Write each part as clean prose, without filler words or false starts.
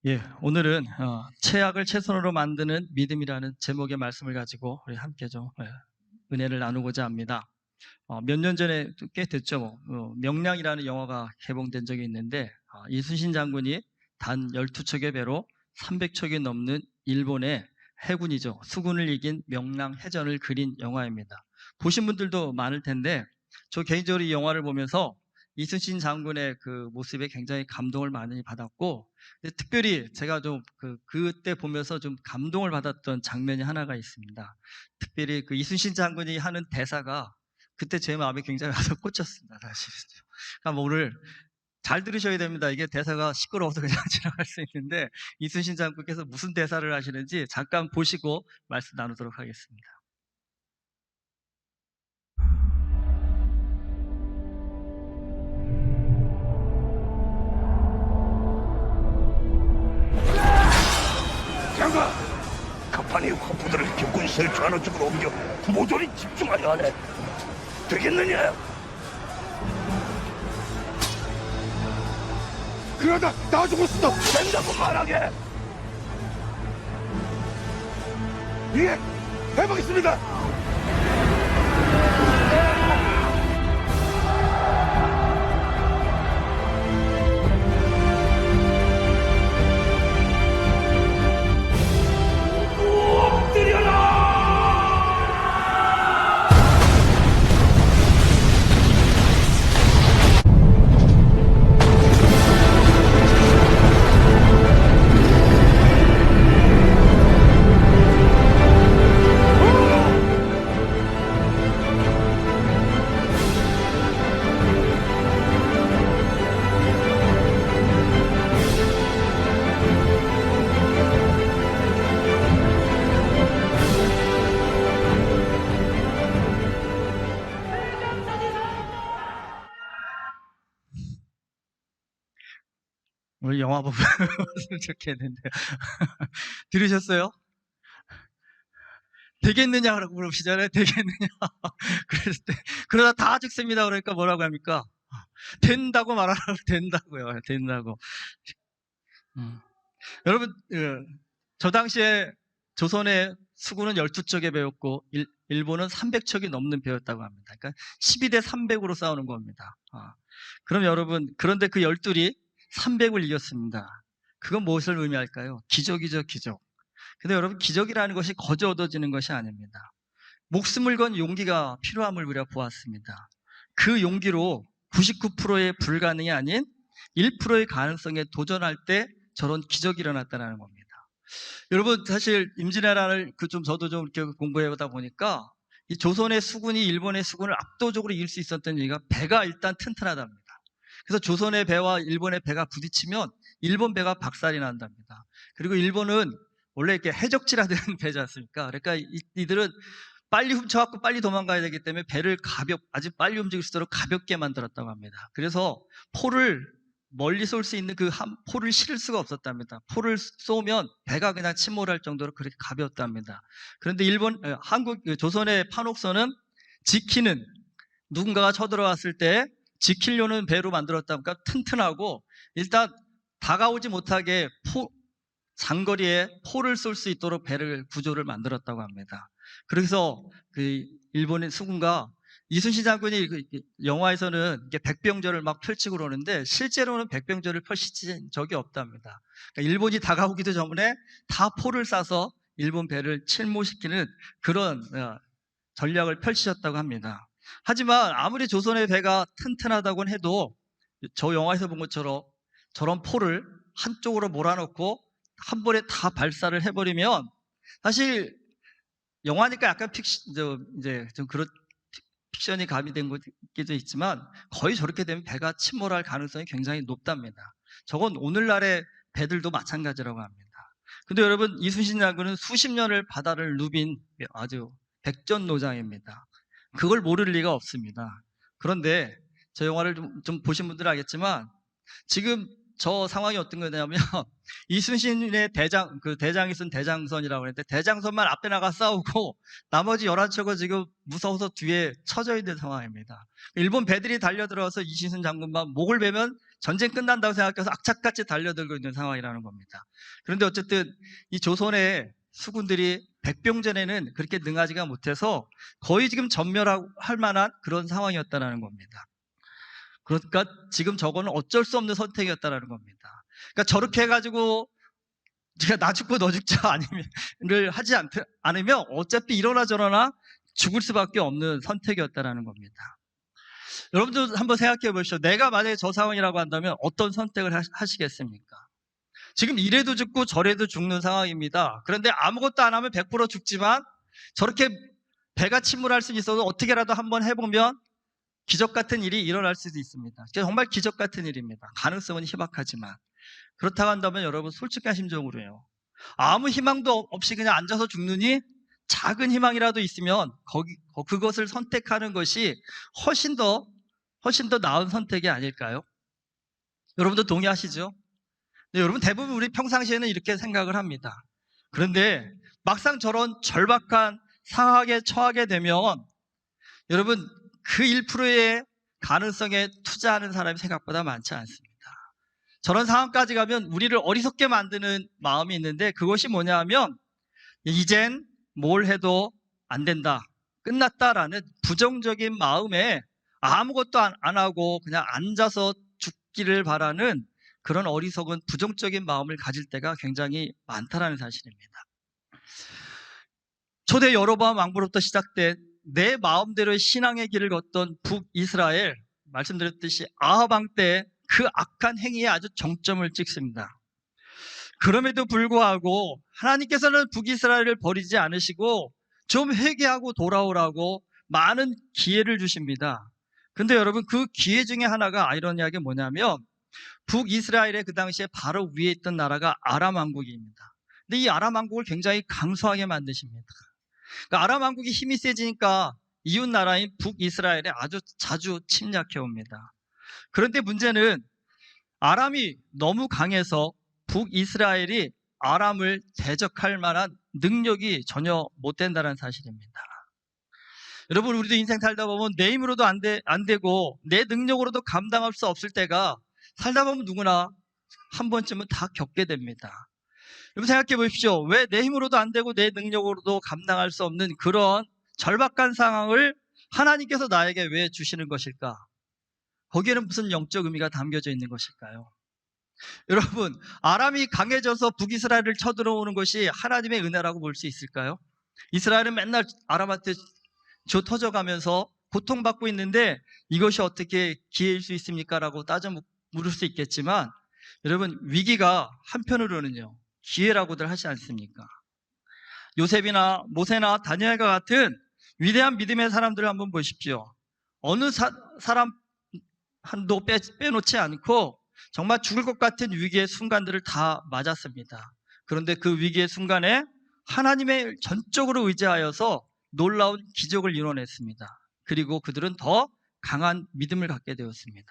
예, 오늘은 최악을 최선으로 만드는 믿음이라는 제목의 말씀을 가지고 우리 함께 좀 은혜를 나누고자 합니다. 몇 년 전에 꽤 됐죠. 명량이라는 영화가 개봉된 적이 있는데 이순신 장군이 단 12척의 배로 300척이 넘는 일본의 해군이죠. 수군을 이긴 명량 해전을 그린 영화입니다. 보신 분들도 많을 텐데 저 개인적으로 이 영화를 보면서 이순신 장군의 그 모습에 굉장히 감동을 많이 받았고, 특별히 제가 좀 그때 보면서 좀 감동을 받았던 장면이 하나가 있습니다. 특별히 그 이순신 장군이 하는 대사가 그때 제 마음에 굉장히 와서 꽂혔습니다, 사실. 그러니까 뭐 오늘 잘 들으셔야 됩니다. 이게 대사가 시끄러워서 그냥 지나갈 수 있는데, 이순신 장군께서 무슨 대사를 하시는지 잠깐 보시고 말씀 나누도록 하겠습니다. 장관! 갑판이 화포들을 격군 실추하는 쪽으로 옮겨 모조리 집중하려 하네. 되겠느냐? 그러다 나 죽었어. 된다고 말하게. 예, 해보겠습니다. 오늘 영화 보면 좋겠는데요. 들으셨어요? 되겠느냐라고 물어보시잖아요. 되겠느냐. 그랬을 때, 그러다 다 죽습니다. 그러니까 뭐라고 합니까? 된다고 말하라고. 된다고요. 된다고. 여러분, 저 당시에 조선의 수군은 12척의 배였고 일본은 300척이 넘는 배였다고 합니다. 그러니까 12대 300으로 싸우는 겁니다. 그럼 여러분, 그런데 그 12이 300을 이겼습니다. 그건 무엇을 의미할까요? 기적이죠, 기적. 근데 여러분, 기적이라는 것이 거저 얻어지는 것이 아닙니다. 목숨을 건 용기가 필요함을 우리가 보았습니다. 그 용기로 99%의 불가능이 아닌 1%의 가능성에 도전할 때 저런 기적이 일어났다는 겁니다. 여러분, 사실 임진왜란을 저도 좀 이렇게 공부해보다 보니까 이 조선의 수군이 일본의 수군을 압도적으로 이길 수 있었던 이유가 배가 일단 튼튼하답니다. 그래서 조선의 배와 일본의 배가 부딪히면 일본 배가 박살이 난답니다. 그리고 일본은 원래 이렇게 해적지라는 배지 않습니까? 그러니까 이들은 빨리 훔쳐갖고 빨리 도망가야 되기 때문에 배를 아주 빨리 움직일 수 있도록 가볍게 만들었다고 합니다. 그래서 포를 멀리 쏠 수 있는 포를 실을 수가 없었답니다. 포를 쏘면 배가 그냥 침몰할 정도로 그렇게 가벼웠답니다. 그런데 조선의 판옥선은 누군가가 쳐들어왔을 때 지키려는 배로 만들었다 보니까 튼튼하고 일단 다가오지 못하게 장거리에 포를 쏠 수 있도록 구조를 만들었다고 합니다. 그래서 그 일본의 수군과 이순신 장군이 영화에서는 백병전을 막 펼치고 그러는데 실제로는 백병전을 펼친 적이 없답니다. 그러니까 일본이 다가오기도 전에 다 포를 쏴서 일본 배를 침몰시키는 그런 전략을 펼치셨다고 합니다. 하지만 아무리 조선의 배가 튼튼하다고 해도 저 영화에서 본 것처럼 저런 포를 한쪽으로 몰아넣고 한 번에 다 발사를 해버리면 사실 영화니까 약간 픽션이 가미된 것도 있지만 거의 저렇게 되면 배가 침몰할 가능성이 굉장히 높답니다. 저건 오늘날의 배들도 마찬가지라고 합니다. 근데 여러분, 이순신 장군은 수십 년을 바다를 누빈 아주 백전노장입니다. 그걸 모를 리가 없습니다. 그런데 저 영화를 좀 보신 분들은 알겠지만 지금 저 상황이 어떤 거냐면 이순신의 대장이 쓴 대장선이라고 그랬는데 대장선만 앞에 나가 싸우고 나머지 11척은 지금 무서워서 뒤에 처져 있는 상황입니다. 일본 배들이 달려들어서 이순신 장군만 목을 베면 전쟁 끝난다고 생각해서 악착같이 달려들고 있는 상황이라는 겁니다. 그런데 어쨌든 이 조선의 수군들이 백병전에는 그렇게 능하지가 못해서 거의 지금 전멸할 만한 그런 상황이었다는 겁니다. 그러니까 지금 저거는 어쩔 수 없는 선택이었다는 겁니다. 그러니까 저렇게 해가지고 제가 나 죽고 너 죽자 아니면을 하지 않으면 어차피 이러나 저러나 죽을 수밖에 없는 선택이었다는 겁니다. 여러분들 한번 생각해 보시죠. 내가 만약에 저 상황이라고 한다면 어떤 선택을 하시겠습니까? 지금 이래도 죽고 저래도 죽는 상황입니다. 그런데 아무것도 안 하면 100% 죽지만 저렇게 배가 침몰할 수 있어도 어떻게라도 한번 해보면 기적 같은 일이 일어날 수도 있습니다. 정말 기적 같은 일입니다. 가능성은 희박하지만. 그렇다고 한다면 여러분 솔직한 심정으로요. 아무 희망도 없이 그냥 앉아서 죽느니 작은 희망이라도 있으면 그것을 선택하는 것이 훨씬 더 나은 선택이 아닐까요? 여러분도 동의하시죠? 네, 여러분 대부분 우리 평상시에는 이렇게 생각을 합니다. 그런데 막상 저런 절박한 상황에 처하게 되면 여러분 그 1%의 가능성에 투자하는 사람이 생각보다 많지 않습니다. 저런 상황까지 가면 우리를 어리석게 만드는 마음이 있는데 그것이 뭐냐 하면 이젠 뭘 해도 안 된다, 끝났다라는 부정적인 마음에 아무것도 안 하고 그냥 앉아서 죽기를 바라는 그런 어리석은 부정적인 마음을 가질 때가 굉장히 많다라는 사실입니다. 초대 여로보암 왕부로부터 시작된 내 마음대로의 신앙의 길을 걷던 북이스라엘, 말씀드렸듯이 아합 왕 때 그 악한 행위에 아주 정점을 찍습니다. 그럼에도 불구하고 하나님께서는 북이스라엘을 버리지 않으시고 좀 회개하고 돌아오라고 많은 기회를 주십니다. 근데 여러분 그 기회 중에 하나가 아이러니하게 뭐냐면 북이스라엘의 그 당시에 바로 위에 있던 나라가 아람 왕국입니다. 근데 이 아람 왕국을 굉장히 강소하게 만드십니다. 그러니까 아람 왕국이 힘이 세지니까 이웃 나라인 북이스라엘에 아주 자주 침략해 옵니다. 그런데 문제는 아람이 너무 강해서 북이스라엘이 아람을 대적할 만한 능력이 전혀 못 된다는 사실입니다. 여러분 우리도 인생 살다 보면 내 힘으로도 안 되고 내 능력으로도 감당할 수 없을 때가 살다 보면 누구나 한 번쯤은 다 겪게 됩니다. 여러분 생각해 보십시오. 왜 내 힘으로도 안 되고 내 능력으로도 감당할 수 없는 그런 절박한 상황을 하나님께서 나에게 왜 주시는 것일까? 거기에는 무슨 영적 의미가 담겨져 있는 것일까요? 여러분 아람이 강해져서 북이스라엘을 쳐들어오는 것이 하나님의 은혜라고 볼 수 있을까요? 이스라엘은 맨날 아람한테 터져가면서 고통받고 있는데 이것이 어떻게 기회일 수 있습니까? 라고 물을 수 있겠지만 여러분 위기가 한편으로는요 기회라고들 하지 않습니까? 요셉이나 모세나 다니엘과 같은 위대한 믿음의 사람들을 한번 보십시오. 어느 사람 한도 빼놓지 않고 정말 죽을 것 같은 위기의 순간들을 다 맞았습니다. 그런데 그 위기의 순간에 하나님의 전적으로 의지하여서 놀라운 기적을 이뤄냈습니다. 그리고 그들은 더 강한 믿음을 갖게 되었습니다.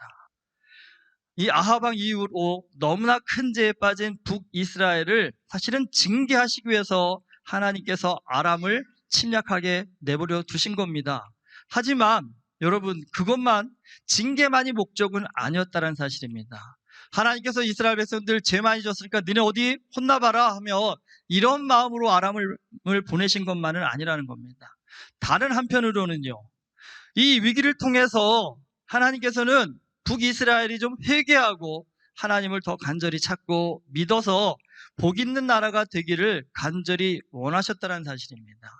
이 아합 왕 이후로 너무나 큰 죄에 빠진 북이스라엘을 사실은 징계하시기 위해서 하나님께서 아람을 침략하게 내버려 두신 겁니다. 하지만 여러분 그것만 징계만이 목적은 아니었다는 사실입니다. 하나님께서 이스라엘 백성들 죄 많이 졌으니까 너네 어디 혼나봐라 하며 이런 마음으로 아람을 보내신 것만은 아니라는 겁니다. 다른 한편으로는요 이 위기를 통해서 하나님께서는 북이스라엘이 좀 회개하고 하나님을 더 간절히 찾고 믿어서 복 있는 나라가 되기를 간절히 원하셨다는 사실입니다.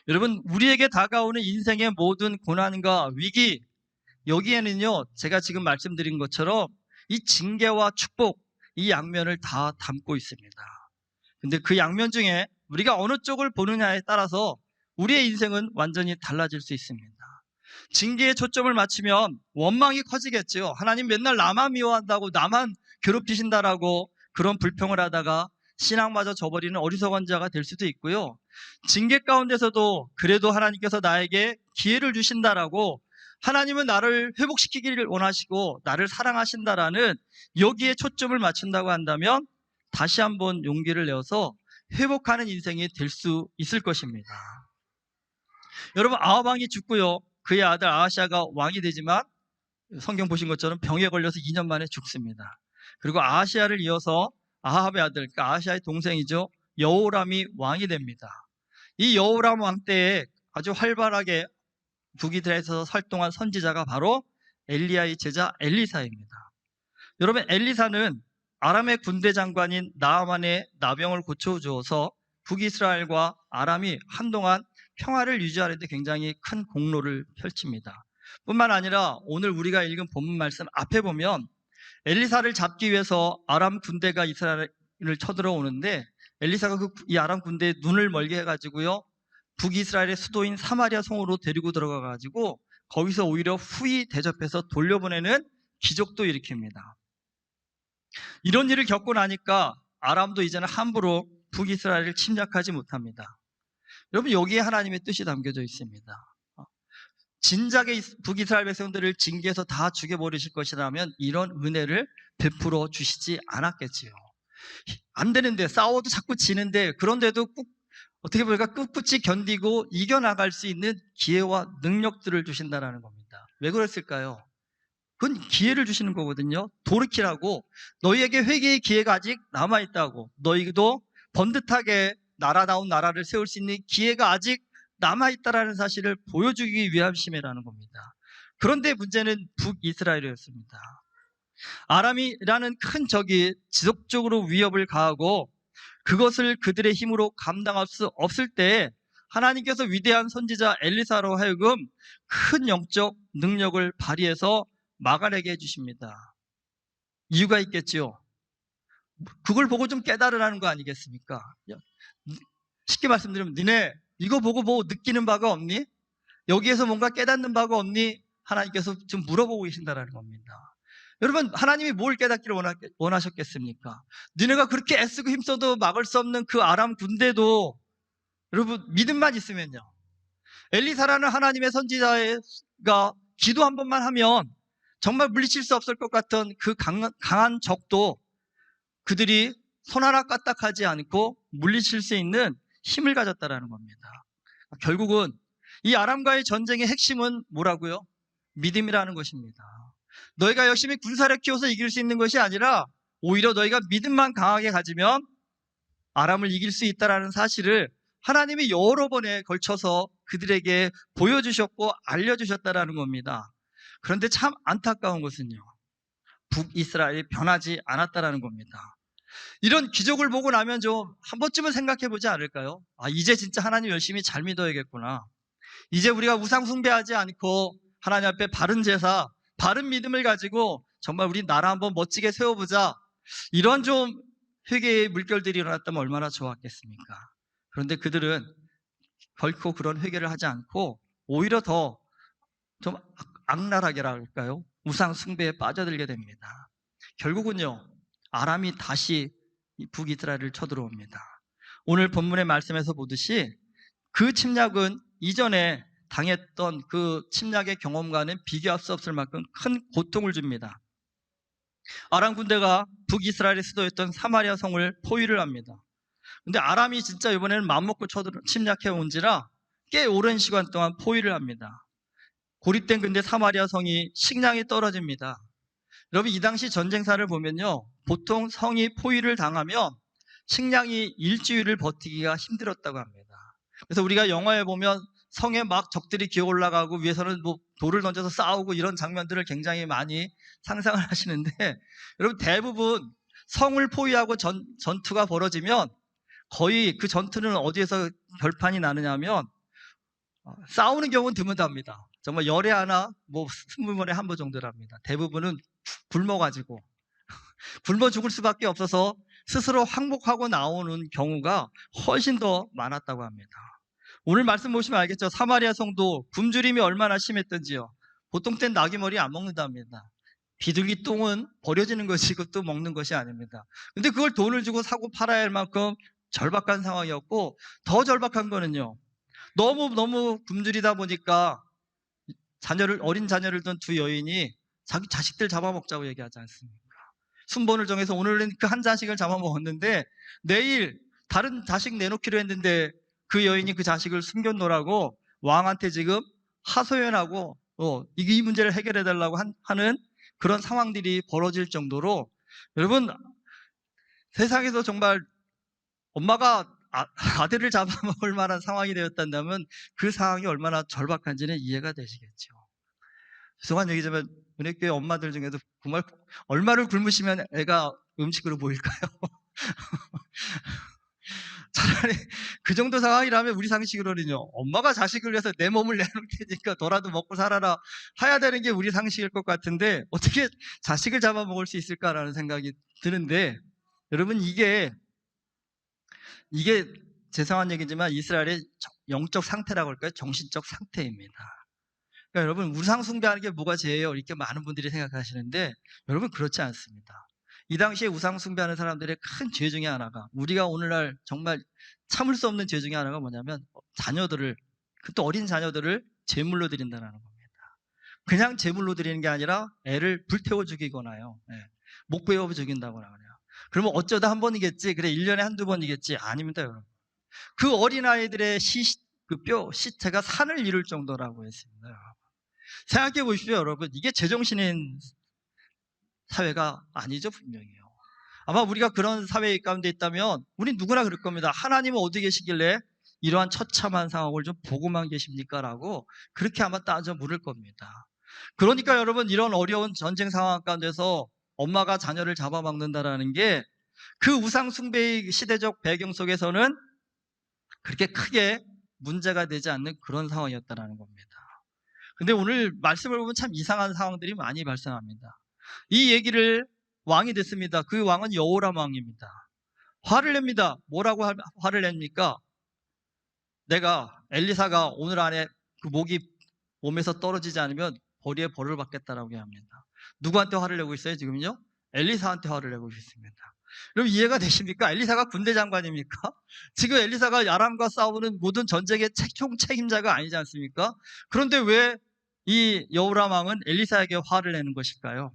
여러분 우리에게 다가오는 인생의 모든 고난과 위기 여기에는요 제가 지금 말씀드린 것처럼 이 징계와 축복 이 양면을 다 담고 있습니다. 근데 그 양면 중에 우리가 어느 쪽을 보느냐에 따라서 우리의 인생은 완전히 달라질 수 있습니다. 징계에 초점을 맞추면 원망이 커지겠죠. 하나님 맨날 나만 미워한다고 나만 괴롭히신다라고 그런 불평을 하다가 신앙마저 저버리는 어리석은 자가 될 수도 있고요. 징계 가운데서도 그래도 하나님께서 나에게 기회를 주신다라고 하나님은 나를 회복시키기를 원하시고 나를 사랑하신다라는 여기에 초점을 맞춘다고 한다면 다시 한번 용기를 내어서 회복하는 인생이 될 수 있을 것입니다. 여러분, 아합 왕이 죽고요. 그의 아들 아하시아가 왕이 되지만 성경 보신 것처럼 병에 걸려서 2년 만에 죽습니다. 그리고 아하시아를 이어서 아합의 아들, 그러니까 아하시아의 동생이죠. 여호람이 왕이 됩니다. 이 여호람 왕 때에 아주 활발하게 북이스라엘에서 활동한 선지자가 바로 엘리야의 제자 엘리사입니다. 여러분, 엘리사는 아람의 군대 장관인 나아만의 나병을 고쳐주어서 북이스라엘과 아람이 한동안 평화를 유지하는 데 굉장히 큰 공로를 펼칩니다. 뿐만 아니라 오늘 우리가 읽은 본문 말씀 앞에 보면 엘리사를 잡기 위해서 아람 군대가 이스라엘을 쳐들어오는데 엘리사가 이 아람 군대에 눈을 멀게 해가지고요, 북이스라엘의 수도인 사마리아 성으로 데리고 들어가가지고 거기서 오히려 후히 대접해서 돌려보내는 기적도 일으킵니다. 이런 일을 겪고 나니까 아람도 이제는 함부로 북이스라엘을 침략하지 못합니다. 여러분, 여기에 하나님의 뜻이 담겨져 있습니다. 진작에 북이스라엘 백성들을 징계해서 다 죽여버리실 것이라면 이런 은혜를 베풀어 주시지 않았겠지요. 안 되는데, 싸워도 자꾸 지는데, 그런데도 어떻게 보니까 꿋꿋이 견디고 이겨나갈 수 있는 기회와 능력들을 주신다는 겁니다. 왜 그랬을까요? 그건 기회를 주시는 거거든요. 돌이키라고. 너희에게 회개의 기회가 아직 남아있다고. 너희도 번듯하게 나라다운 나라를 세울 수 있는 기회가 아직 남아있다라는 사실을 보여주기 위함심이라는 겁니다. 그런데 문제는 북이스라엘이었습니다. 아람이라는 큰 적이 지속적으로 위협을 가하고 그것을 그들의 힘으로 감당할 수 없을 때 하나님께서 위대한 선지자 엘리사로 하여금 큰 영적 능력을 발휘해서 막아내게 해주십니다. 이유가 있겠지요. 그걸 보고 좀 깨달으라는 거 아니겠습니까? 쉽게 말씀드리면 니네 이거 보고 뭐 느끼는 바가 없니? 여기에서 뭔가 깨닫는 바가 없니? 하나님께서 좀 물어보고 계신다는 겁니다. 여러분, 하나님이 뭘 깨닫기를 원하셨겠습니까? 니네가 그렇게 애쓰고 힘써도 막을 수 없는 그 아람 군대도 여러분 믿음만 있으면요, 엘리사라는 하나님의 선지자가 기도 한 번만 하면 정말 물리칠 수 없을 것 같은 그 강한 적도 그들이 손 하나 까딱하지 않고 물리칠 수 있는 힘을 가졌다라는 겁니다. 결국은 이 아람과의 전쟁의 핵심은 뭐라고요? 믿음이라는 것입니다. 너희가 열심히 군사력 키워서 이길 수 있는 것이 아니라 오히려 너희가 믿음만 강하게 가지면 아람을 이길 수 있다는 사실을 하나님이 여러 번에 걸쳐서 그들에게 보여주셨고 알려주셨다는 겁니다. 그런데 참 안타까운 것은요, 북이스라엘이 변하지 않았다는 겁니다. 이런 기적을 보고 나면 좀 한 번쯤은 생각해 보지 않을까요? 이제 진짜 하나님 열심히 잘 믿어야겠구나. 이제 우리가 우상 숭배하지 않고 하나님 앞에 바른 제사, 바른 믿음을 가지고 정말 우리 나라 한번 멋지게 세워보자. 이런 좀 회개의 물결들이 일어났다면 얼마나 좋았겠습니까? 그런데 그들은 결코 그런 회개를 하지 않고 오히려 더 좀 악랄하게라 할까요? 우상 숭배에 빠져들게 됩니다. 결국은요, 아람이 다시 북이스라엘을 쳐들어옵니다. 오늘 본문의 말씀에서 보듯이 그 침략은 이전에 당했던 그 침략의 경험과는 비교할 수 없을 만큼 큰 고통을 줍니다. 아람 군대가 북이스라엘의 수도였던 사마리아 성을 포위를 합니다. 근데 아람이 진짜 이번에는 맘먹고 침략해 온지라 꽤 오랜 시간 동안 포위를 합니다. 고립된 근데 사마리아 성이 식량이 떨어집니다. 여러분, 이 당시 전쟁사를 보면요, 보통 성이 포위를 당하면 식량이 일주일을 버티기가 힘들었다고 합니다. 그래서 우리가 영화에 보면 성에 막 적들이 기어 올라가고 위에서는 뭐 돌을 던져서 싸우고 이런 장면들을 굉장히 많이 상상을 하시는데, 여러분, 대부분 성을 포위하고 전투가 벌어지면 거의 그 전투는 어디에서 결판이 나느냐면 싸우는 경우는 드문답니다. 정말 열에 하나, 뭐 20번에 한 번 정도랍니다. 대부분은 굶어가지고 굶어 죽을 수밖에 없어서 스스로 항복하고 나오는 경우가 훨씬 더 많았다고 합니다. 오늘 말씀 보시면 알겠죠? 사마리아 성도 굶주림이 얼마나 심했던지요. 보통 땐 나귀 머리 안 먹는답니다. 비둘기 똥은 버려지는 것이고 또 먹는 것이 아닙니다. 근데 그걸 돈을 주고 사고 팔아야 할 만큼 절박한 상황이었고, 더 절박한 거는요, 너무 굶주리다 보니까 어린 자녀를 둔 두 여인이 자기 자식들 잡아먹자고 얘기하지 않습니까? 순번을 정해서 오늘은 그 한 자식을 잡아먹었는데 내일 다른 자식 내놓기로 했는데 그 여인이 그 자식을 숨겨놓으라고 왕한테 지금 하소연하고 이 문제를 해결해달라고 하는 그런 상황들이 벌어질 정도로, 여러분, 세상에서 정말 엄마가 아들을 잡아먹을 만한 상황이 되었다면 그 상황이 얼마나 절박한지는 이해가 되시겠죠. 죄송한 얘기지만 은혜교회 엄마들 중에도 정말 얼마를 굶으시면 애가 음식으로 보일까요? 차라리 그 정도 상황이라면 우리 상식으로는요, 엄마가 자식을 위해서 내 몸을 내놓을 테니까 너라도 먹고 살아라 해야 되는 게 우리 상식일 것 같은데 어떻게 자식을 잡아먹을 수 있을까라는 생각이 드는데, 여러분, 이게 죄송한 얘기지만 이스라엘의 영적 상태라고 할까요? 정신적 상태입니다. 그러니까 여러분, 우상 숭배하는 게 뭐가 죄예요? 이렇게 많은 분들이 생각하시는데 여러분, 그렇지 않습니다. 이 당시에 우상 숭배하는 사람들의 큰 죄 중에 하나가, 우리가 오늘날 정말 참을 수 없는 죄 중에 하나가 뭐냐면 자녀들을, 또 어린 자녀들을 제물로 드린다는 겁니다. 그냥 제물로 드리는 게 아니라 애를 불태워 죽이거나요, 목 베어 죽인다거나 그래요. 그러면 어쩌다 한 번이겠지, 그래 1년에 한두 번이겠지. 아닙니다, 여러분. 그 어린아이들의 시체가 산을 이룰 정도라고 했습니다. 생각해 보십시오, 여러분. 이게 제정신인 사회가 아니죠, 분명히요. 아마 우리가 그런 사회 가운데 있다면 우리 누구나 그럴 겁니다. 하나님은 어디 계시길래 이러한 처참한 상황을 좀 보고만 계십니까? 라고 그렇게 아마 따져 물을 겁니다. 그러니까 여러분, 이런 어려운 전쟁 상황 가운데서 엄마가 자녀를 잡아먹는다라는 게 그 우상 숭배의 시대적 배경 속에서는 그렇게 크게 문제가 되지 않는 그런 상황이었다는 겁니다. 근데 오늘 말씀을 보면 참 이상한 상황들이 많이 발생합니다. 이 얘기를 왕이 됐습니다. 그 왕은 여호람 왕입니다. 화를 냅니다. 뭐라고 화를 냅니까? 내가 엘리사가 오늘 안에 그 목이 몸에서 떨어지지 않으면 벌이에 벌을 받겠다라고 합니다. 누구한테 화를 내고 있어요, 지금요? 엘리사한테 화를 내고 있습니다. 여러분, 이해가 되십니까? 엘리사가 군대 장관입니까? 지금 엘리사가 아람과 싸우는 모든 전쟁의 총 책임자가 아니지 않습니까? 그런데 왜 이 여호람 왕은 엘리사에게 화를 내는 것일까요?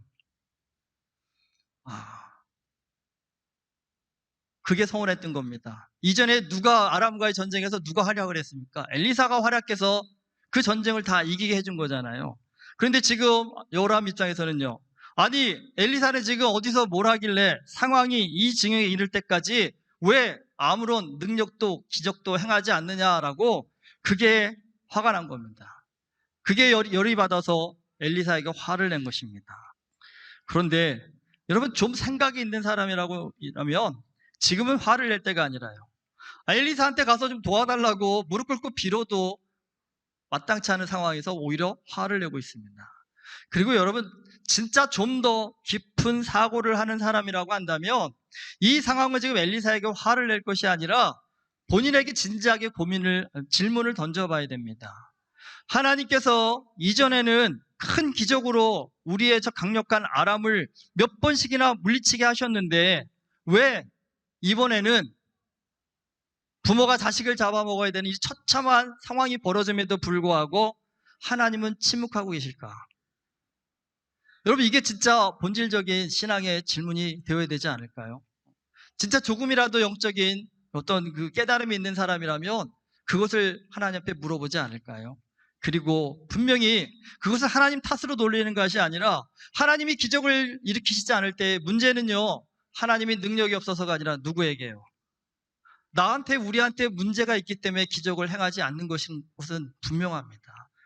그게 서운했던 겁니다. 이전에 누가 아람과의 전쟁에서 누가 활약을 했습니까? 엘리사가 활약해서 그 전쟁을 다 이기게 해준 거잖아요. 그런데 지금 여호람 입장에서는요, 아니 엘리사는 지금 어디서 뭘 하길래 상황이 이 징역에 이를 때까지 왜 아무런 능력도 기적도 행하지 않느냐라고, 그게 화가 난 겁니다. 그게 열이 받아서 엘리사에게 화를 낸 것입니다. 그런데 여러분, 좀 생각이 있는 사람이라고 하면 지금은 화를 낼 때가 아니라요, 엘리사한테 가서 좀 도와달라고 무릎 꿇고 빌어도 마땅치 않은 상황에서 오히려 화를 내고 있습니다. 그리고 여러분, 진짜 좀 더 깊은 사고를 하는 사람이라고 한다면 이 상황을 지금 엘리사에게 화를 낼 것이 아니라 본인에게 진지하게 질문을 던져봐야 됩니다. 하나님께서 이전에는 큰 기적으로 우리의 저 강력한 아람을 몇 번씩이나 물리치게 하셨는데 왜 이번에는 부모가 자식을 잡아먹어야 되는 이 처참한 상황이 벌어짐에도 불구하고 하나님은 침묵하고 계실까? 여러분, 이게 진짜 본질적인 신앙의 질문이 되어야 되지 않을까요? 진짜 조금이라도 영적인 어떤 그 깨달음이 있는 사람이라면 그것을 하나님 앞에 물어보지 않을까요? 그리고 분명히 그것을 하나님 탓으로 돌리는 것이 아니라, 하나님이 기적을 일으키시지 않을 때 문제는요, 하나님이 능력이 없어서가 아니라 누구에게요? 우리한테 문제가 있기 때문에 기적을 행하지 않는 것은 분명합니다.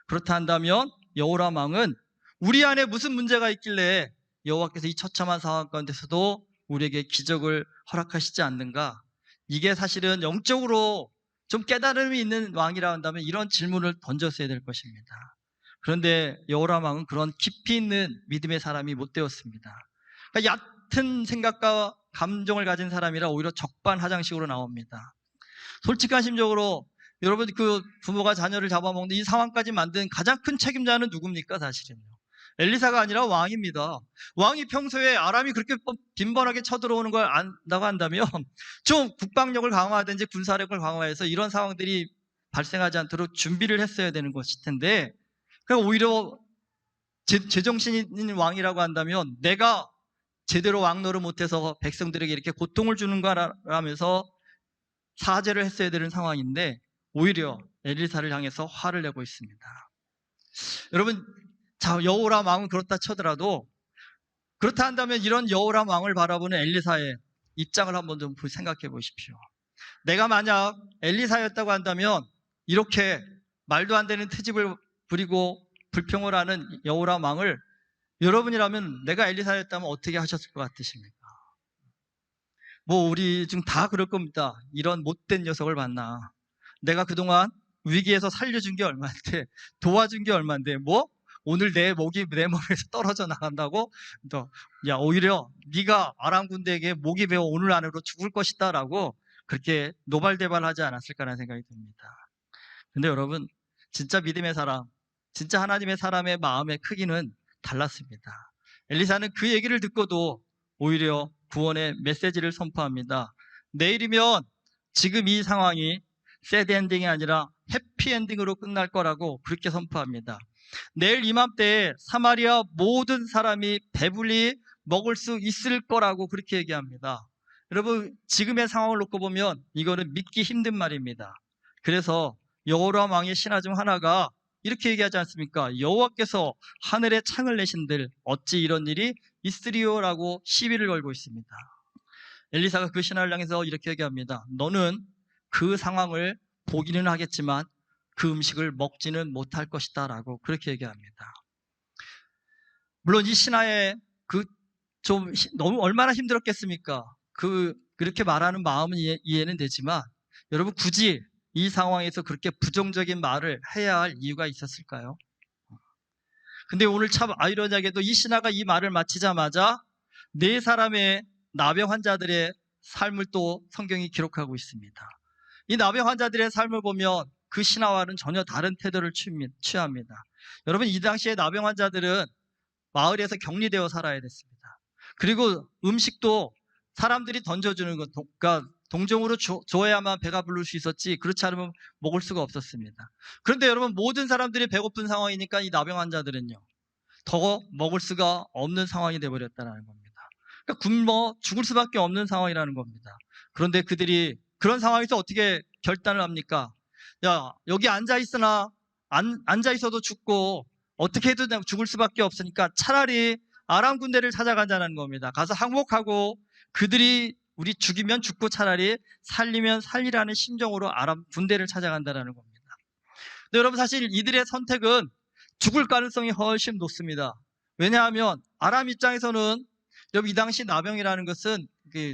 그렇다 한다면 여호람 왕은 우리 안에 무슨 문제가 있길래 여호와께서 이 처참한 상황 가운데서도 우리에게 기적을 허락하시지 않는가? 이게 사실은 영적으로 좀 깨달음이 있는 왕이라 한다면 이런 질문을 던졌어야 될 것입니다. 그런데 여호람 왕은 그런 깊이 있는 믿음의 사람이 못 되었습니다. 그러니까 얕은 생각과 감정을 가진 사람이라 오히려 적반하장식으로 나옵니다. 솔직한 심적으로 여러분, 그 부모가 자녀를 잡아먹는 이 상황까지 만든 가장 큰 책임자는 누굽니까? 사실은요, 엘리사가 아니라 왕입니다. 왕이 평소에 아람이 그렇게 빈번하게 쳐들어오는 걸 안다고 한다면 좀 국방력을 강화하든지 군사력을 강화해서 이런 상황들이 발생하지 않도록 준비를 했어야 되는 것일 텐데 그러니까 오히려 제정신이 있는 왕이라고 한다면 내가 제대로 왕노를 못해서 백성들에게 이렇게 고통을 주는 거라면서 사죄를 했어야 되는 상황인데 오히려 엘리사를 향해서 화를 내고 있습니다. 여러분, 자, 여호람 왕은 그렇다 쳐더라도 그렇다 한다면 이런 여호람 왕을 바라보는 엘리사의 입장을 한번 좀 생각해 보십시오. 내가 만약 엘리사였다고 한다면 이렇게 말도 안 되는 트집을 부리고 불평을 하는 여호람 왕을 여러분이라면 내가 엘리사였다면 어떻게 하셨을 것 같으십니까? 뭐 우리 지금 다 그럴 겁니다. 이런 못된 녀석을 봤나. 내가 그동안 위기에서 살려준 게 얼마인데, 도와준 게 얼마인데, 뭐 오늘 내 목이 내 몸에서 떨어져 나간다고? 야, 오히려 네가 아람 군대에게 목이 베어 오늘 안으로 죽을 것이다 라고 그렇게 노발대발하지 않았을까라는 생각이 듭니다. 근데 여러분, 진짜 믿음의 사람, 진짜 하나님의 사람의 마음의 크기는 달랐습니다. 엘리사는 그 얘기를 듣고도 오히려 구원의 메시지를 선포합니다. 내일이면 지금 이 상황이 새드 엔딩이 아니라 해피 엔딩으로 끝날 거라고 그렇게 선포합니다. 내일 이맘때에 사마리아 모든 사람이 배불리 먹을 수 있을 거라고 그렇게 얘기합니다. 여러분, 지금의 상황을 놓고 보면 이거는 믿기 힘든 말입니다. 그래서 여호람 왕의 신하 중 하나가 이렇게 얘기하지 않습니까? 여호와께서 하늘에 창을 내신들 어찌 이런 일이 있으리요라고 시비를 걸고 있습니다. 엘리사가 그 신하를 향해서 이렇게 얘기합니다. 너는 그 상황을 보기는 하겠지만 그 음식을 먹지는 못할 것이다 라고 그렇게 얘기합니다. 물론 이 신하의 너무 얼마나 힘들었겠습니까? 그렇게 말하는 마음은 이해는 되지만 여러분, 굳이 이 상황에서 그렇게 부정적인 말을 해야 할 이유가 있었을까요? 근데 오늘 참 아이러니하게도 이 신하가 이 말을 마치자마자 4사람의 나병 환자들의 삶을 또 성경이 기록하고 있습니다. 이 나병 환자들의 삶을 보면 그 신하와는 전혀 다른 태도를 취합니다. 여러분, 이 당시에 나병 환자들은 마을에서 격리되어 살아야 됐습니다. 그리고 음식도 사람들이 던져주는 것, 그러니까 동정으로 줘야만 배가 부를 수 있었지 그렇지 않으면 먹을 수가 없었습니다. 그런데 여러분, 모든 사람들이 배고픈 상황이니까 이 나병 환자들은요 더 먹을 수가 없는 상황이 되어버렸다는 겁니다. 그러니까 굶어 죽을 수밖에 없는 상황이라는 겁니다. 그런데 그들이 그런 상황에서 어떻게 결단을 합니까? 야, 여기 앉아있으나 앉아있어도 죽고 어떻게 해도 죽을 수밖에 없으니까 차라리 아람 군대를 찾아가자는 겁니다. 가서 항복하고 그들이 우리 죽이면 죽고 차라리 살리면 살리라는 심정으로 아람 군대를 찾아간다는 겁니다. 근데 여러분, 사실 이들의 선택은 죽을 가능성이 훨씬 높습니다. 왜냐하면 아람 입장에서는 여러분, 이 당시 나병이라는 것은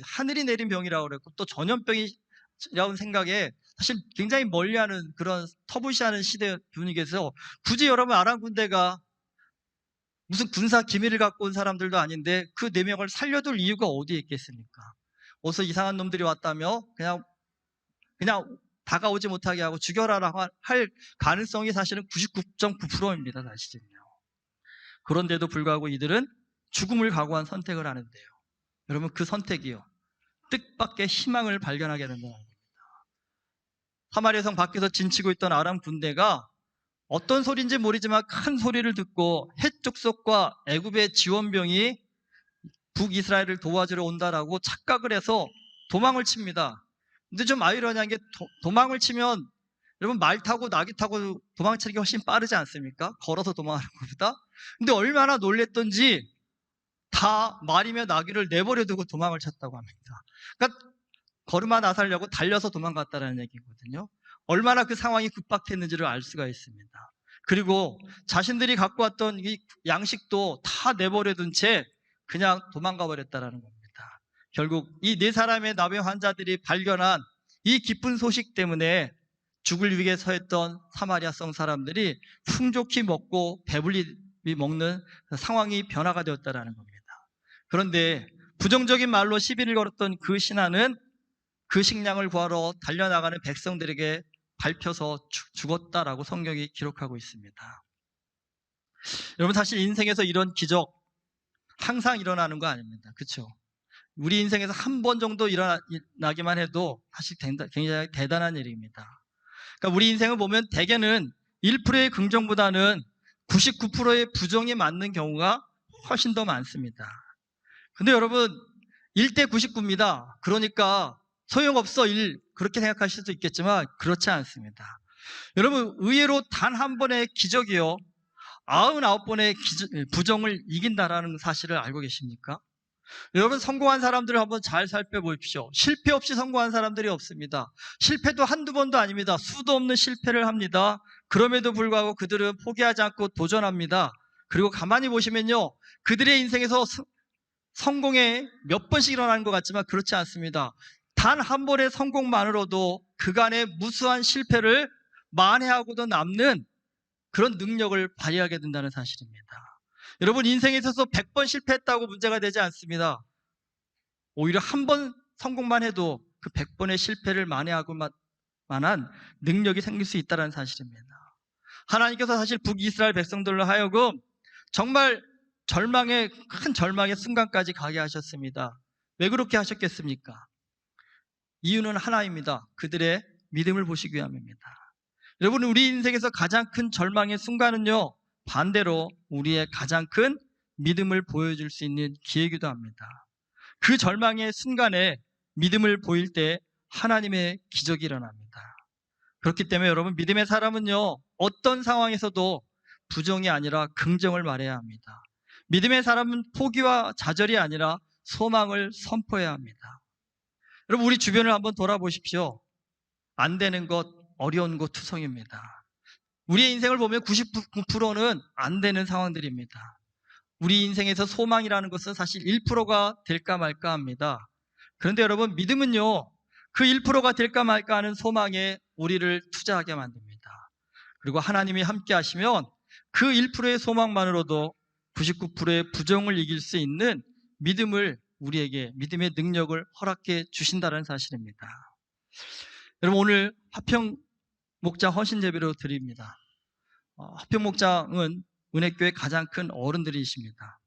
하늘이 내린 병이라고 그랬고 또 전염병이라는 생각에 사실 굉장히 멀리하는 그런 터부시하는 시대 분위기에서 굳이 여러분 아람 군대가 무슨 군사 기밀을 갖고 온 사람들도 아닌데 그 4명을 살려둘 이유가 어디에 있겠습니까? 어서 이상한 놈들이 왔다며 그냥 다가오지 못하게 하고 죽여라라고 할 가능성이 사실은 99.9%입니다. 사실은요. 그런데도 불구하고 이들은 죽음을 각오한 선택을 하는데요. 여러분, 그 선택이요 뜻밖의 희망을 발견하게 된다는 겁니다. 사마리아 성 밖에서 진치고 있던 아람 군대가 어떤 소리인지 모르지만 큰 소리를 듣고 헷 족속과 애굽의 지원병이 북이스라엘을 도와주러 온다라고 착각을 해서 도망을 칩니다. 근데 좀 아이러니한 게 도망을 치면 여러분, 말 타고 나귀 타고 도망치는 게 훨씬 빠르지 않습니까? 걸어서 도망하는 것보다. 근데 얼마나 놀랬던지 다 말이며 나귀를 내버려 두고 도망을 쳤다고 합니다. 그러니까 걸음아 나서려고 달려서 도망갔다는 얘기거든요. 얼마나 그 상황이 급박했는지를 알 수가 있습니다. 그리고 자신들이 갖고 왔던 이 양식도 다 내버려 둔 채 그냥 도망가 버렸다는 겁니다. 결국 이 4사람의 나병 환자들이 발견한 이 기쁜 소식 때문에 죽을 위기에 처했던 사마리아 성 사람들이 풍족히 먹고 배불리 먹는 상황이 변화가 되었다는 겁니다. 그런데 부정적인 말로 시비를 걸었던 그 신하는 그 식량을 구하러 달려나가는 백성들에게 밟혀서 죽었다라고 성경이 기록하고 있습니다. 여러분, 사실 인생에서 이런 기적 항상 일어나는 거 아닙니다. 그렇죠? 우리 인생에서 한 번 정도 일어나기만 해도 사실 굉장히 대단한 일입니다. 그러니까 우리 인생을 보면 대개는 1%의 긍정보다는 99%의 부정이 맞는 경우가 훨씬 더 많습니다. 근데 여러분 1대 99입니다. 그러니까 소용없어 1 그렇게 생각하실 수도 있겠지만 그렇지 않습니다. 여러분 의외로 단 한 번의 기적이요 99번의 부정을 이긴다라는 사실을 알고 계십니까? 여러분 성공한 사람들을 한번 잘 살펴보십시오. 실패 없이 성공한 사람들이 없습니다. 실패도 한두 번도 아닙니다. 수도 없는 실패를 합니다. 그럼에도 불구하고 그들은 포기하지 않고 도전합니다. 그리고 가만히 보시면요 그들의 인생에서 성공에 몇 번씩 일어나는 것 같지만 그렇지 않습니다. 단 한 번의 성공만으로도 그간의 무수한 실패를 만회하고도 남는 그런 능력을 발휘하게 된다는 사실입니다. 여러분 인생에 있어서 100번 실패했다고 문제가 되지 않습니다. 오히려 한 번 성공만 해도 그 100번의 실패를 만회하고 만한 능력이 생길 수 있다는 사실입니다. 하나님께서 사실 북이스라엘 백성들로 하여금 정말 큰 절망의 순간까지 가게 하셨습니다. 왜 그렇게 하셨겠습니까? 이유는 하나입니다. 그들의 믿음을 보시기 위함입니다. 여러분 우리 인생에서 가장 큰 절망의 순간은요 반대로 우리의 가장 큰 믿음을 보여줄 수 있는 기회이기도 합니다. 그 절망의 순간에 믿음을 보일 때 하나님의 기적이 일어납니다. 그렇기 때문에 여러분 믿음의 사람은요 어떤 상황에서도 부정이 아니라 긍정을 말해야 합니다. 믿음의 사람은 포기와 좌절이 아니라 소망을 선포해야 합니다. 여러분 우리 주변을 한번 돌아보십시오. 안 되는 것, 어려운 것 투성입니다. 우리의 인생을 보면 99%는 안 되는 상황들입니다. 우리 인생에서 소망이라는 것은 사실 1%가 될까 말까 합니다. 그런데 여러분 믿음은요 그 1%가 될까 말까 하는 소망에 우리를 투자하게 만듭니다. 그리고 하나님이 함께 하시면 그 1%의 소망만으로도 99%의 부정을 이길 수 있는 믿음을 우리에게 믿음의 능력을 허락해 주신다는 사실입니다. 여러분 오늘 화평 목장 헌신 예배로 드립니다. 화평 목장은 은혜교회 가장 큰 어른들이십니다.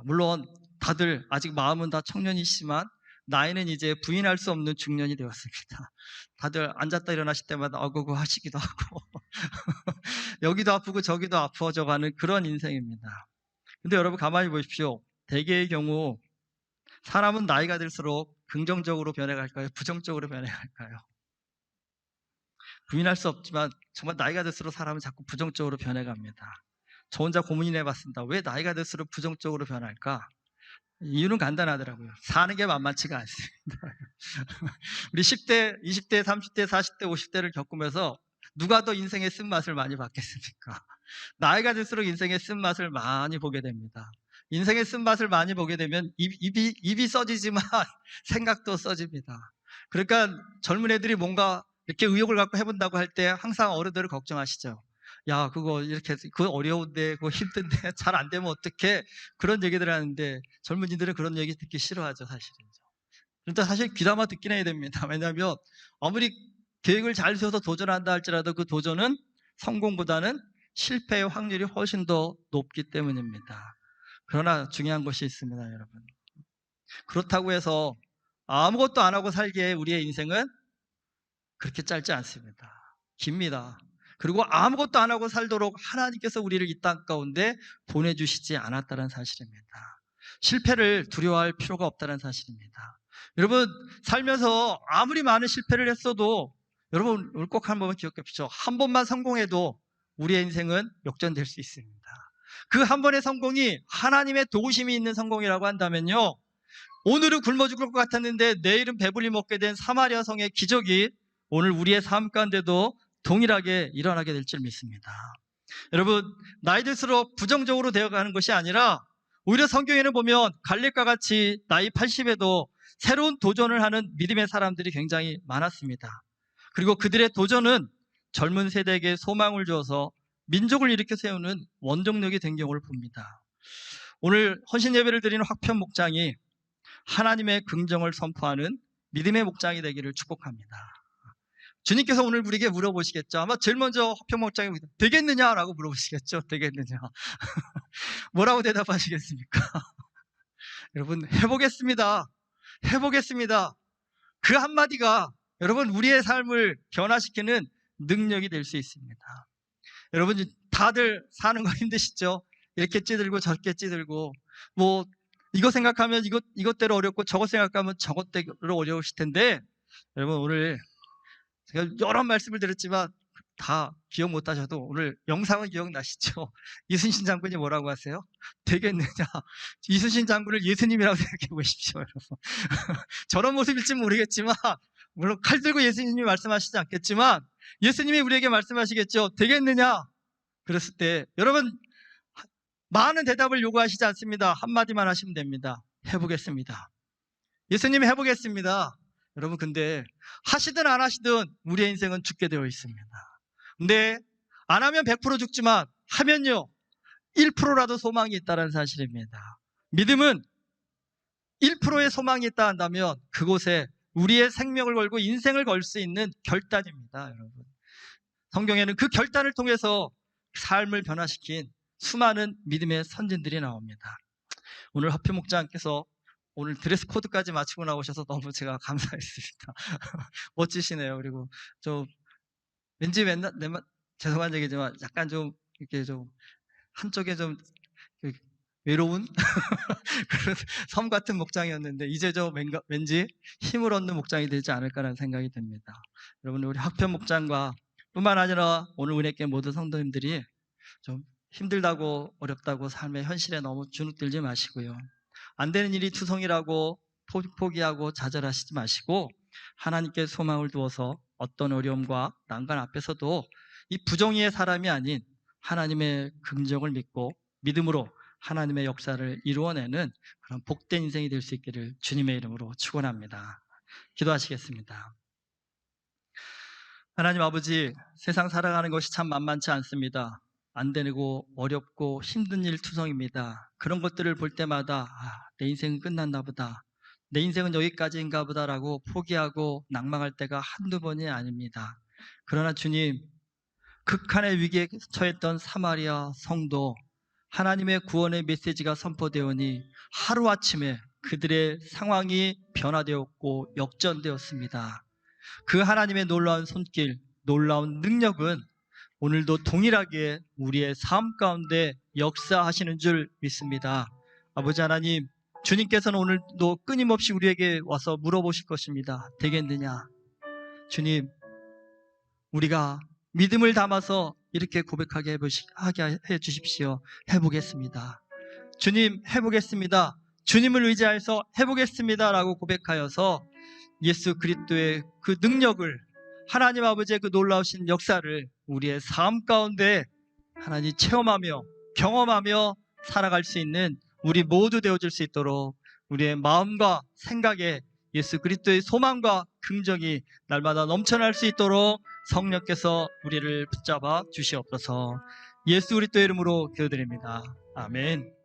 물론 다들 아직 마음은 다 청년이시지만 나이는 이제 부인할 수 없는 중년이 되었습니다. 다들 앉았다 일어나실 때마다 어구구 하시기도 하고 여기도 아프고 저기도 아파져가는 그런 인생입니다. 근데 여러분 가만히 보십시오. 대개의 경우 사람은 나이가 들수록 긍정적으로 변해갈까요? 부정적으로 변해갈까요? 부인할 수 없지만 정말 나이가 들수록 사람은 자꾸 부정적으로 변해갑니다. 저 혼자 고민해봤습니다. 왜 나이가 들수록 부정적으로 변할까? 이유는 간단하더라고요. 사는 게 만만치가 않습니다. 우리 10대, 20대, 30대, 40대, 50대를 겪으면서 누가 더 인생의 쓴맛을 많이 받겠습니까? 나이가 들수록 인생의 쓴맛을 많이 보게 됩니다. 인생의 쓴맛을 많이 보게 되면 입이 써지지만 생각도 써집니다. 그러니까 젊은 애들이 뭔가 이렇게 의욕을 갖고 해본다고 할 때 항상 어른들을 걱정하시죠. 야, 그거 이렇게, 그거 어려운데, 그거 힘든데, 잘 안 되면 어떡해? 그런 얘기들 하는데, 젊은이들은 그런 얘기 듣기 싫어하죠, 사실은. 그런데 사실 귀담아 듣긴 해야 됩니다. 왜냐하면, 아무리 계획을 잘 세워서 도전한다 할지라도 그 도전은 성공보다는 실패의 확률이 훨씬 더 높기 때문입니다. 그러나 중요한 것이 있습니다, 여러분. 그렇다고 해서 아무것도 안 하고 살기에 우리의 인생은 그렇게 짧지 않습니다. 깁니다. 그리고 아무것도 안 하고 살도록 하나님께서 우리를 이 땅 가운데 보내주시지 않았다는 사실입니다. 실패를 두려워할 필요가 없다는 사실입니다. 여러분 살면서 아무리 많은 실패를 했어도 여러분 꼭 한 번만 기억해 보십시오. 한 번만 성공해도 우리의 인생은 역전될 수 있습니다. 그 한 번의 성공이 하나님의 도우심이 있는 성공이라고 한다면요, 오늘은 굶어 죽을 것 같았는데 내일은 배불리 먹게 된 사마리아 성의 기적이 오늘 우리의 삶 가운데도 동일하게 일어나게 될 줄 믿습니다. 여러분 나이 들수록 부정적으로 되어가는 것이 아니라 오히려 성경에는 보면 갈렙과 같이 나이 80에도 새로운 도전을 하는 믿음의 사람들이 굉장히 많았습니다. 그리고 그들의 도전은 젊은 세대에게 소망을 주어서 민족을 일으켜 세우는 원동력이 된 경우를 봅니다. 오늘 헌신 예배를 드리는 화평 목장이 하나님의 긍정을 선포하는 믿음의 목장이 되기를 축복합니다. 주님께서 오늘 우리에게 물어보시겠죠. 아마 제일 먼저 화평 목장에 되겠느냐라고 물어보시겠죠. 되겠느냐. 뭐라고 대답하시겠습니까? 여러분 해보겠습니다. 해보겠습니다. 그 한마디가 여러분 우리의 삶을 변화시키는 능력이 될 수 있습니다. 여러분 다들 사는 거 힘드시죠? 이렇게 찌들고 저렇게 찌들고 뭐 이거 생각하면 이것대로 어렵고 저것 생각하면 저것대로 어려우실 텐데 여러분 오늘 제가 여러 말씀을 드렸지만 다 기억 못 하셔도 오늘 영상은 기억나시죠? 이순신 장군이 뭐라고 하세요? 되겠느냐? 이순신 장군을 예수님이라고 생각해 보십시오, 여러분. 저런 모습일지 모르겠지만 물론 칼 들고 예수님이 말씀하시지 않겠지만 예수님이 우리에게 말씀하시겠죠. 되겠느냐? 그랬을 때 여러분 많은 대답을 요구하시지 않습니다. 한마디만 하시면 됩니다. 해보겠습니다. 예수님이 해보겠습니다. 여러분 근데 하시든 안 하시든 우리의 인생은 죽게 되어 있습니다. 근데 안 하면 100% 죽지만 하면요 1%라도 소망이 있다는 사실입니다. 믿음은 1%의 소망이 있다 한다면 그곳에 우리의 생명을 걸고 인생을 걸 수 있는 결단입니다. 여러분 성경에는 그 결단을 통해서 삶을 변화시킨 수많은 믿음의 선진들이 나옵니다. 오늘 하필 목장께서 오늘 드레스 코드까지 맞추고 나오셔서 너무 제가 감사했습니다. 멋지시네요. 그리고 저 왠지 맨날 죄송한 얘기지만 약간 좀 이렇게 좀 한쪽에 좀 외로운 그런 섬 같은 목장이었는데 이제 저 왠지 힘을 얻는 목장이 되지 않을까라는 생각이 듭니다. 여러분 우리 학편 목장과 뿐만 아니라 오늘 은혜께 모든 성도님들이 좀 힘들다고 어렵다고 삶의 현실에 너무 주눅들지 마시고요. 안 되는 일이 투성이라고 포기하고 좌절하시지 마시고 하나님께 소망을 두어서 어떤 어려움과 난관 앞에서도 이 부정의의 사람이 아닌 하나님의 긍정을 믿고 믿음으로 하나님의 역사를 이루어내는 그런 복된 인생이 될 수 있기를 주님의 이름으로 축원합니다. 기도하시겠습니다. 하나님 아버지, 세상 살아가는 것이 참 만만치 않습니다. 안 되고 어렵고 힘든 일 투성입니다. 그런 것들을 볼 때마다 내 인생은 끝났나 보다. 내 인생은 여기까지인가 보다라고 포기하고 낭망할 때가 한두 번이 아닙니다. 그러나 주님, 극한의 위기에 처했던 사마리아 성도 하나님의 구원의 메시지가 선포되오니 하루아침에 그들의 상황이 변화되었고 역전되었습니다. 그 하나님의 놀라운 손길, 놀라운 능력은 오늘도 동일하게 우리의 삶 가운데 역사하시는 줄 믿습니다. 아버지 하나님, 주님께서는 오늘도 끊임없이 우리에게 와서 물어보실 것입니다. 되겠느냐? 주님, 우리가 믿음을 담아서 이렇게 고백하게 하게 해주십시오. 해보겠습니다. 주님, 해보겠습니다. 주님을 의지해서 해보겠습니다 라고 고백하여서 예수 그리스도의 그 능력을, 하나님 아버지의 그 놀라우신 역사를 우리의 삶 가운데 하나님 체험하며 경험하며 살아갈 수 있는 우리 모두 되어줄 수 있도록 우리의 마음과 생각에 예수 그리스도의 소망과 긍정이 날마다 넘쳐날 수 있도록 성령께서 우리를 붙잡아 주시옵소서. 예수 그리스도의 이름으로 기도드립니다. 아멘.